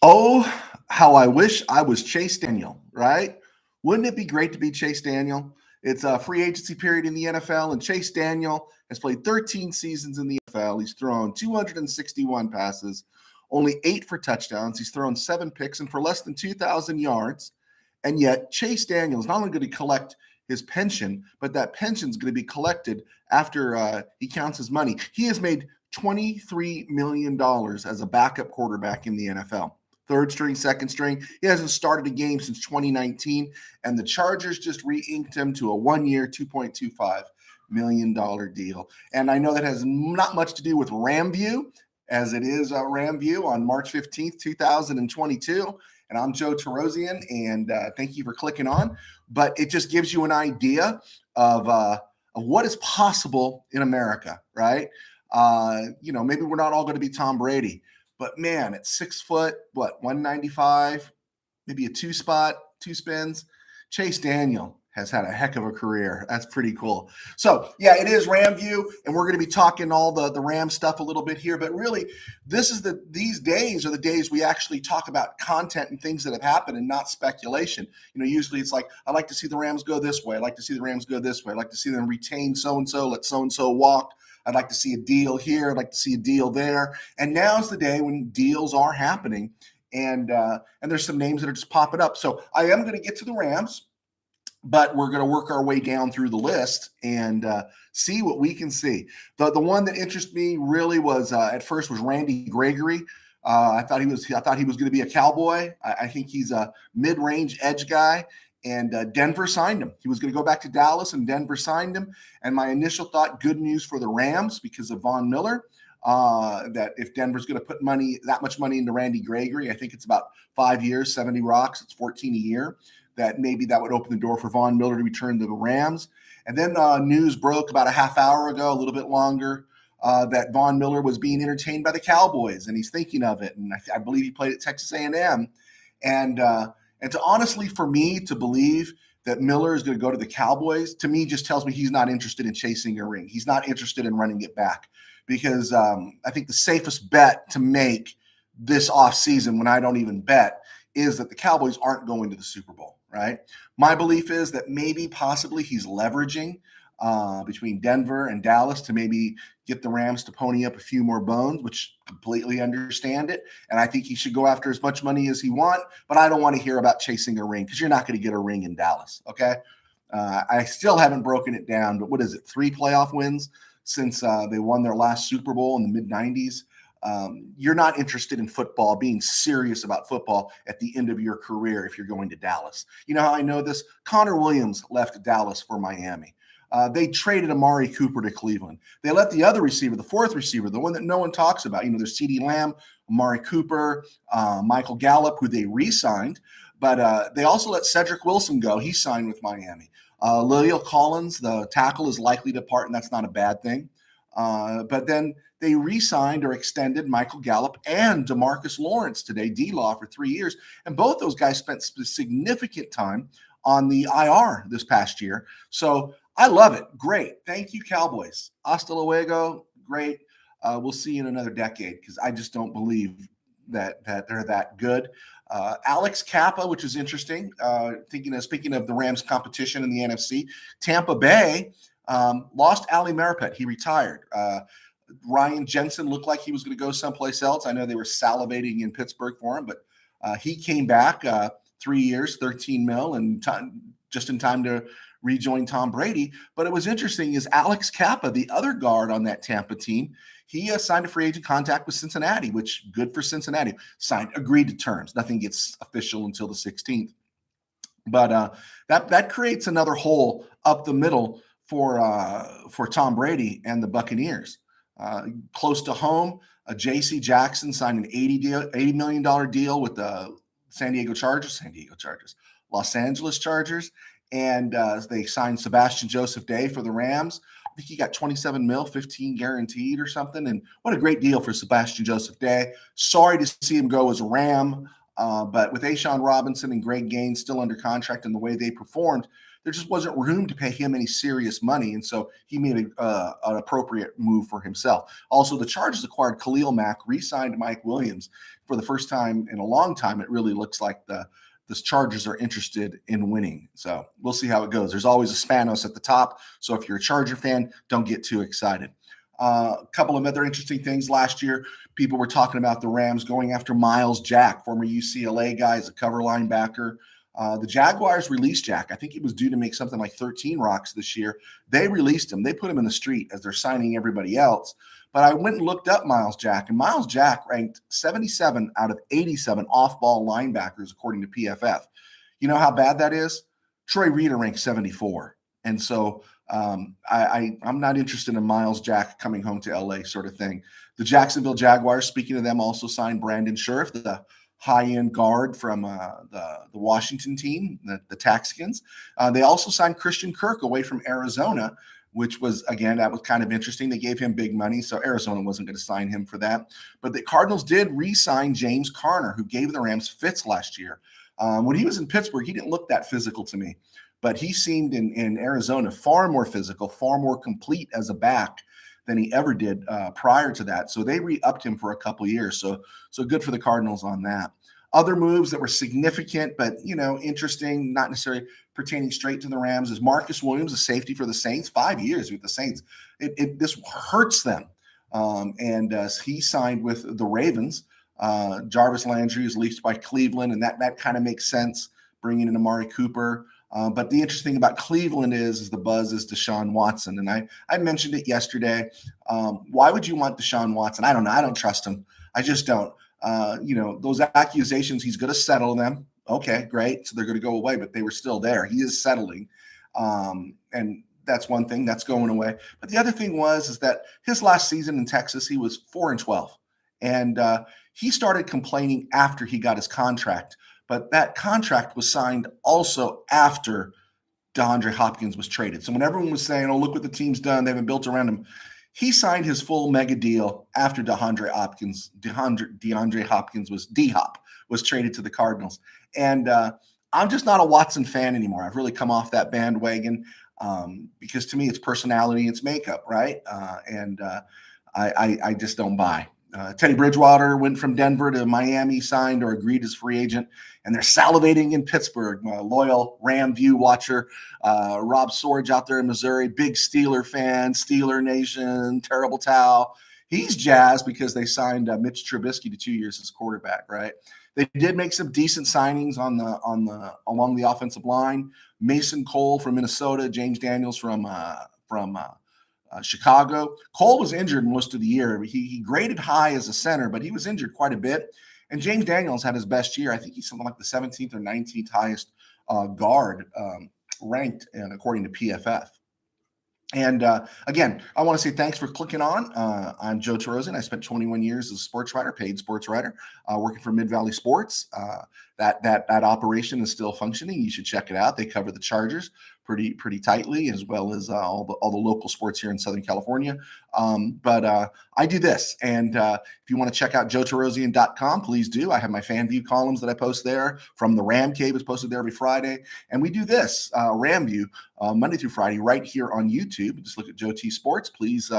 Oh, how I wish I was Chase Daniel, right? Wouldn't it be great to be Chase Daniel? It's a free agency period in the NFL, and Chase Daniel has played 13 seasons in the NFL. He's thrown 261 passes, only 8 for touchdowns. He's thrown 7 picks and for less than 2,000 yards. And yet, Chase Daniel is not only going to collect his pension, but that pension is going to be collected after he counts his money. He has made $23 million as a backup quarterback in the NFL. Third string, second string. He hasn't started a game since 2019, and the Chargers just re-inked him to a 1-year, $2.25 million deal. And I know that has not much to do with RamView, as it is RamView on March 15th, 2022. And I'm Joe Terosian, and thank you for clicking on. But it just gives you an idea of what is possible in America, right? Maybe we're not all going to be Tom Brady, but man, at 6 foot, 195, maybe a two spins. Chase Daniel has had a heck of a career. That's pretty cool. So yeah, it is RamView, and we're going to be talking all the Ram stuff a little bit here. But really, these days are the days we actually talk about content and things that have happened, and not speculation. Usually it's like, I like to see the Rams go this way. I like to see the Rams go this way. I like to see them retain so and so, let so and so walk. I'd like to see a deal here. I'd like to see a deal there. And now's the day when deals are happening, and there's some names that are just popping up. So I am going to get to the Rams, but we're going to work our way down through the list and see what we can see. The one that interested me really was at first was Randy Gregory. I thought he was going to be a Cowboy. I think he's a mid-range edge guy. And Denver signed him. He was going to go back to Dallas, and Denver signed him. And my initial thought, good news for the Rams because of Von Miller, that if Denver's going to put that much money into Randy Gregory, I think it's about 5 years, 70 rocks, it's 14 a year, that maybe that would open the door for Von Miller to return to the Rams. And then news broke about a half hour ago, a little bit longer, that Von Miller was being entertained by the Cowboys, and he's thinking of it. And I believe he played at Texas A&M. And to honestly, for me to believe that Miller is going to go to the Cowboys, to me just tells me he's not interested in chasing a ring. He's not interested in running it back, because I think the safest bet to make this offseason, when I don't even bet, is that the Cowboys aren't going to the Super Bowl, right? My belief is that maybe possibly he's leveraging between Denver and Dallas to maybe get the Rams to pony up a few more bones, which completely understand it. And I think he should go after as much money as he wants, but I don't want to hear about chasing a ring, because you're not going to get a ring in Dallas, okay? I still haven't broken it down, but what is it, 3 playoff wins since they won their last Super Bowl in the mid-90s? You're not interested in football, being serious about football at the end of your career if you're going to Dallas. You know how I know this? Connor Williams left Dallas for Miami. They traded Amari Cooper to Cleveland. They let the other receiver, the fourth receiver, the one that no one talks about, there's CeeDee Lamb, Amari Cooper, Michael Gallup, who they re-signed, but they also let Cedric Wilson go. He signed with Miami. La'el Collins, the tackle, is likely to depart, and that's not a bad thing. But then they re-signed or extended Michael Gallup and DeMarcus Lawrence today, D-Law, for 3 years. And both those guys spent significant time on the IR this past year. So I love it. Great. Thank you, Cowboys. Hasta luego. Great. We'll see you in another decade, because I just don't believe that they're that good. Alex Kappa, which is interesting. Speaking of the Rams' competition in the NFC, Tampa Bay lost Ali Marpet. He retired. Ryan Jensen looked like he was going to go someplace else. I know they were salivating in Pittsburgh for him, but he came back 3 years, 13 mil, and just in time to rejoin Tom Brady. But it was interesting is Alex Kappa, the other guard on that Tampa team, he signed a free agent contract with Cincinnati, which good for Cincinnati. Agreed to terms. Nothing gets official until the 16th. But that creates another hole up the middle for Tom Brady and the Buccaneers. Close to home, J.C. Jackson signed an $80 million deal with the Los Angeles Chargers. And they signed Sebastian Joseph Day for the Rams. I think he got 27 mil, 15 guaranteed or something. And what a great deal for Sebastian Joseph Day. Sorry to see him go as a Ram, but with Ashawn Robinson and Greg Gaines still under contract and the way they performed, there just wasn't room to pay him any serious money. And so he made an appropriate move for himself. Also, the Chargers acquired Khalil Mack, re-signed Mike Williams. For the first time in a long time, it really looks like the Chargers are interested in winning. So we'll see how it goes. There's always a Spanos at the top. So if you're a Charger fan, don't get too excited. A couple of other interesting things last year. People were talking about the Rams going after Miles Jack, former UCLA guy, as a cover linebacker. The Jaguars released Jack. I think he was due to make something like 13 rocks this year. They released him. They put him in the street as they're signing everybody else. But I went and looked up Miles Jack, and Miles Jack ranked 77 out of 87 off-ball linebackers, according to PFF. You know how bad that is? Troy Reeder ranked 74. And so I'm not interested in Miles Jack coming home to LA sort of thing. The Jacksonville Jaguars, speaking of them, also signed Brandon Scherff, the high-end guard from the Washington team, the Texans. They also signed Christian Kirk away from Arizona, which was, again, that was kind of interesting. They gave him big money, so Arizona wasn't going to sign him for that. But the Cardinals did re-sign James Conner, who gave the Rams fits last year. When he was in Pittsburgh, he didn't look that physical to me. But he seemed in Arizona far more physical, far more complete as a back than he ever did prior to that. So they re-upped him for a couple years. So good for the Cardinals on that. Other moves that were significant, but interesting, not necessarily pertaining straight to the Rams, is Marcus Williams, a safety for the Saints, 5 years with the Saints. This hurts them. And he signed with the Ravens. Jarvis Landry is leased by Cleveland, and that kind of makes sense, bringing in Amari Cooper. But the interesting about Cleveland is the buzz is Deshaun Watson. And I mentioned it yesterday. Why would you want Deshaun Watson? I don't know. I don't trust him. I just don't. Those accusations, he's going to settle them. Okay, great. So they're going to go away, but they were still there. He is settling. And that's one thing that's going away. But the other thing is that his last season in Texas, he was 4-12. And he started complaining after he got his contract. But that contract was signed also after DeAndre Hopkins was traded. So when everyone was saying, oh, look what the team's done, they haven't built around him, he signed his full mega deal after DeAndre Hopkins was D-Hop, was traded to the Cardinals. And I'm just not a Watson fan anymore. I've really come off that bandwagon because to me it's personality, it's makeup, right? I just don't buy. Teddy Bridgewater went from Denver to Miami, signed or agreed as free agent, and they're salivating in Pittsburgh. Loyal RamView watcher, Rob Sorge out there in Missouri, big Steeler fan, Steeler Nation, terrible towel. He's jazzed because they signed Mitch Trubisky to 2 years as quarterback, right? They did make some decent signings along the offensive line. Mason Cole from Minnesota, James Daniels from Chicago. Cole was injured most of the year. He graded high as a center, but he was injured quite a bit. And James Daniels had his best year. I think he's something like the 17th or 19th highest guard ranked, and according to PFF. And again, I want to say thanks for clicking on. I'm Joe Tarosian. I spent 21 years as a sports writer, paid sports writer, working for Mid-Valley Sports. That operation is still functioning. You should check it out. They cover the Chargers pretty tightly, as well as all the local sports here in Southern California. But I do this. And if you want to check out joetarosian.com, please do. I have my fan view columns that I post there. From the Ram Cave is posted there every Friday. And we do this, RamView, Monday through Friday, right here on YouTube. Just look at Joe T Sports. Please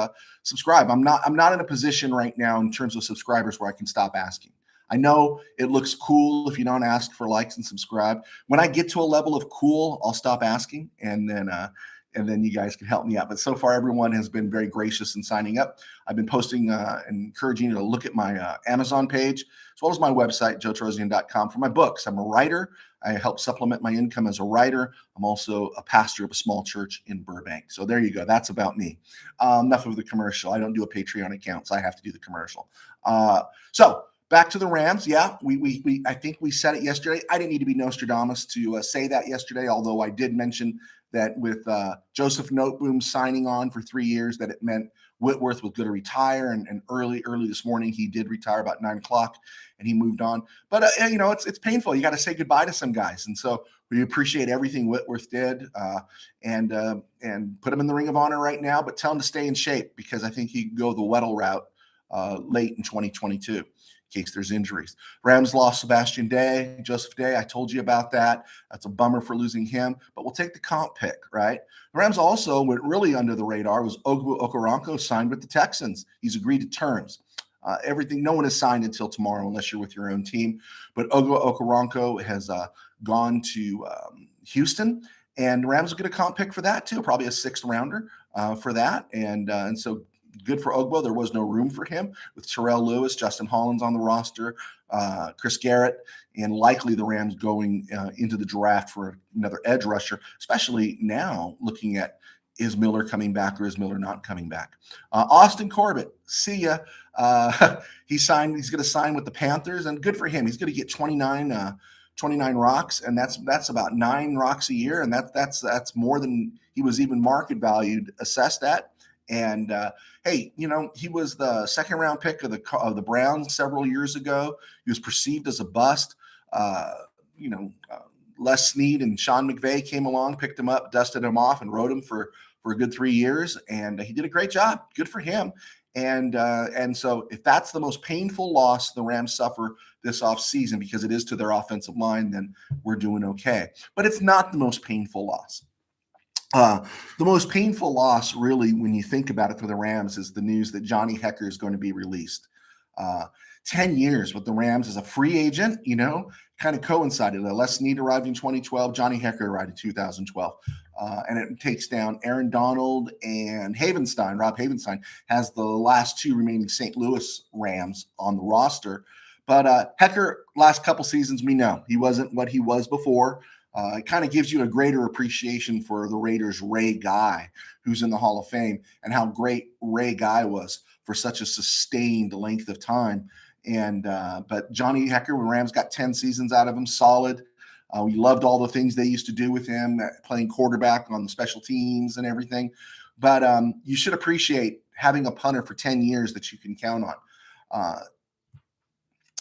subscribe. I'm not in a position right now in terms of subscribers where I can stop asking. I know it looks cool if you don't ask for likes and subscribe. When I get to a level of cool, I'll stop asking, and then you guys can help me out. But so far, everyone has been very gracious in signing up. I've been posting and encouraging you to look at my Amazon page, as well as my website, joetarosian.com, for my books. I'm a writer. I help supplement my income as a writer. I'm also a pastor of a small church in Burbank. So there you go. That's about me. Enough of the commercial. I don't do a Patreon account, so I have to do the commercial. So back to the Rams. Yeah, I think we said it yesterday. I didn't need to be Nostradamus to say that yesterday, although I did mention that with Joseph Noteboom signing on for 3 years, that it meant Whitworth was going to retire. And early this morning, he did retire about 9 o'clock, and he moved on. But, it's painful. You got to say goodbye to some guys. And so we appreciate everything Whitworth did and put him in the Ring of Honor right now, but tell him to stay in shape, because I think he could go the Weddle route late in 2022. case there's injuries. Rams lost Sebastian Day, Joseph Day. I told you about that. That's a bummer for losing him, but we'll take the comp pick, right? The Rams also went really under the radar was Ogbu Okoronkwo signed with the Texans. He's agreed to terms. Everything, no one is signed until tomorrow unless you're with your own team. But Ogbu Okoronkwo has gone to Houston, and the Rams will get a comp pick for that too, probably a 6th rounder for that. And so good for Ogbo. There was no room for him with Terrell Lewis, Justin Hollins on the roster, Chris Garrett, and likely the Rams going into the draft for another edge rusher, especially now looking at is Miller coming back or is Miller not coming back? Austin Corbett, see ya. He's going to sign with the Panthers, and good for him. He's going to get 29 rocks, and that's about 9 rocks a year, and that's more than he was even market valued assessed at. And hey, he was the 2nd round pick of the Browns several years ago. He was perceived as a bust. Les Snead and Sean McVay came along, picked him up, dusted him off, and rode him for a good 3 years, and he did a great job. Good for him. And so if that's the most painful loss the Rams suffer this offseason, because it is to their offensive line, then we're doing okay. But it's not the most painful loss. The most painful loss, really, when you think about it for the Rams, is the news that Johnny Hekker is going to be released. 10 years with the Rams as a free agent, kind of coincided. Les Snead arrived in 2012. Johnny Hekker arrived in 2012. And it takes down Aaron Donald and Havenstein. Rob Havenstein has the last 2 remaining St. Louis Rams on the roster. But Hekker, last couple seasons, we know he wasn't what he was before. It kind of gives you a greater appreciation for the Raiders' Ray Guy, who's in the Hall of Fame, and how great Ray Guy was for such a sustained length of time. But Johnny Hekker, when Rams got 10 seasons out of him, solid. We loved all the things they used to do with him, playing quarterback on the special teams and everything. But you should appreciate having a punter for 10 years that you can count on.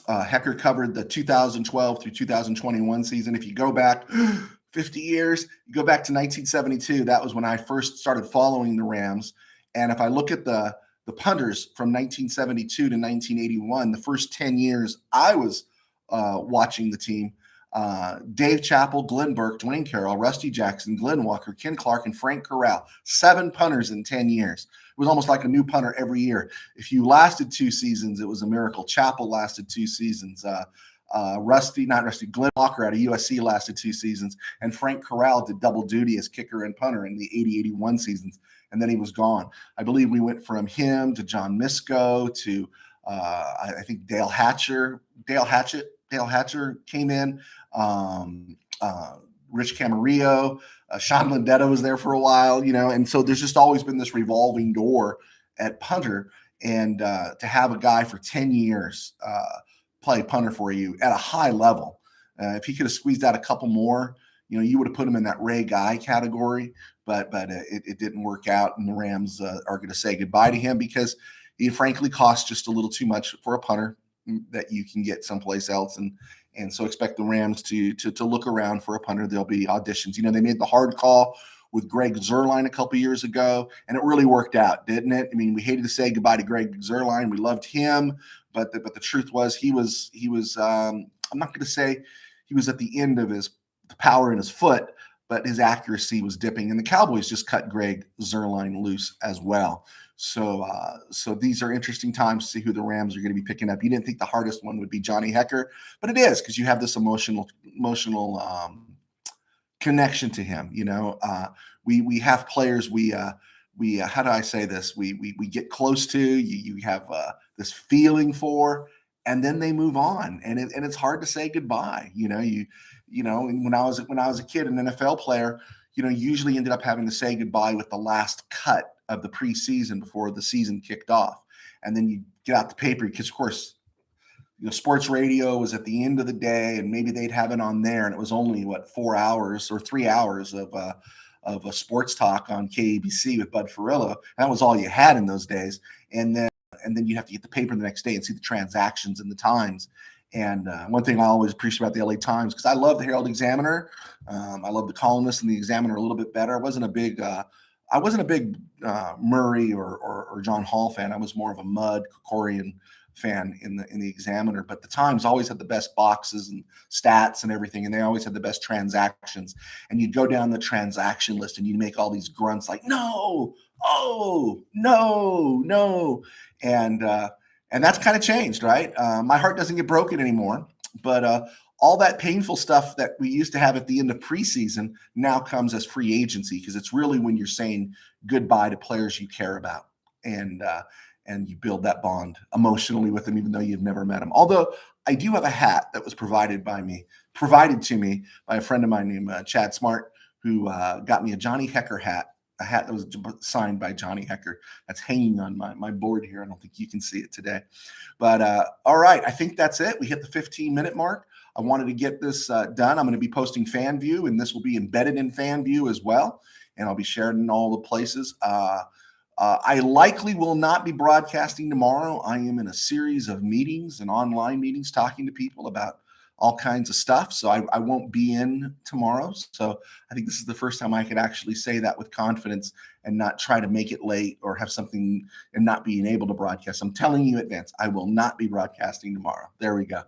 Hekker covered the 2012 through 2021 season. If you go back 50 years, you go back to 1972. That was when I first started following the Rams. And if I look at the punters from 1972 to 1981, the first 10 years I was watching the team, Dave Chappell, Glenn Burke, Dwayne Carroll, Rusty Jackson, Glenn Walker, Ken Clark, and Frank Corral. 7 punters in 10 years. It was almost like a new punter every year. If you lasted 2 seasons, it was a miracle. Chappell lasted 2 seasons. Glenn Walker out of USC lasted 2 seasons. And Frank Corral did double duty as kicker and punter in the 80-81 seasons. And then he was gone. I believe we went from him to John Misko to I think Dale Hatcher came in. Rich Camarillo, Sean Lindetta was there for a while, and so there's just always been this revolving door at punter, and to have a guy for 10 years play punter for you at a high level. If he could have squeezed out a couple more, you would have put him in that Ray Guy category, but it didn't work out, and the Rams are going to say goodbye to him because he frankly costs just a little too much for a punter that you can get someplace else, and so expect the Rams to look around for a punter. There'll be auditions. They made the hard call with Greg Zuerlein a couple years ago, and it really worked out, didn't it? I mean, we hated to say goodbye to Greg Zuerlein. We loved him, but the truth was he was I'm not going to say he was at the end of the power in his foot, but his accuracy was dipping, and the Cowboys just cut Greg Zuerlein loose as well. So these are interesting times to see who the Rams are going to be picking up. You didn't think the hardest one would be Johnny Hekker, but it is because you have this emotional connection to him. We have players we how do I say this? We get close to. You have this feeling for, and then they move on, and it's hard to say goodbye. When I was a kid, an NFL player, usually ended up having to say goodbye with the last cut of the preseason before the season kicked off. And then you get out the paper because, of course, sports radio was at the end of the day, and maybe they'd have it on there, and it was only 4 hours or 3 hours of a sports talk on KABC with Bud Ferrillo. That was all you had in those days. And then you have to get the paper the next day and see the transactions in the Times. And one thing I always appreciate about the LA Times, because I love the Herald Examiner, I love the columnist and the Examiner a little bit better. I wasn't a big Murray or John Hall fan. I was more of a Mudd Krikorian fan in the Examiner, but the Times always had the best boxes and stats and everything, and they always had the best transactions. And you'd go down the transaction list and you'd make all these grunts like, no, oh, no, no. And that's kind of changed, right? My heart doesn't get broken anymore, but all that painful stuff that we used to have at the end of preseason now comes as free agency, because it's really when you're saying goodbye to players you care about, and you build that bond emotionally with them, even though you've never met them. Although I do have a hat that was provided to me by a friend of mine named Chad Smart, who got me a Johnny Hecker hat. A hat that was signed by Johnny Hecker. That's hanging on my board here. I don't think you can see it today. But all right, I think that's it. We hit the 15-minute mark. I wanted to get this done. I'm going to be posting FanView, and this will be embedded in FanView as well. And I'll be sharing in all the places. I likely will not be broadcasting tomorrow. I am in a series of meetings and online meetings talking to people about all kinds of stuff. So I won't be in tomorrow. So I think this is the first time I could actually say that with confidence and not try to make it late or have something and not being able to broadcast. I'm telling you in advance, I will not be broadcasting tomorrow. There we go.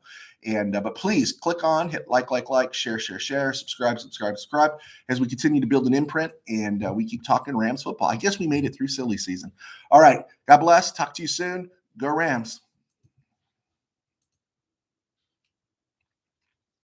And but please click on, hit like, share, subscribe as we continue to build an imprint, and we keep talking Rams football. I guess we made it through silly season. All right. God bless. Talk to you soon. Go Rams.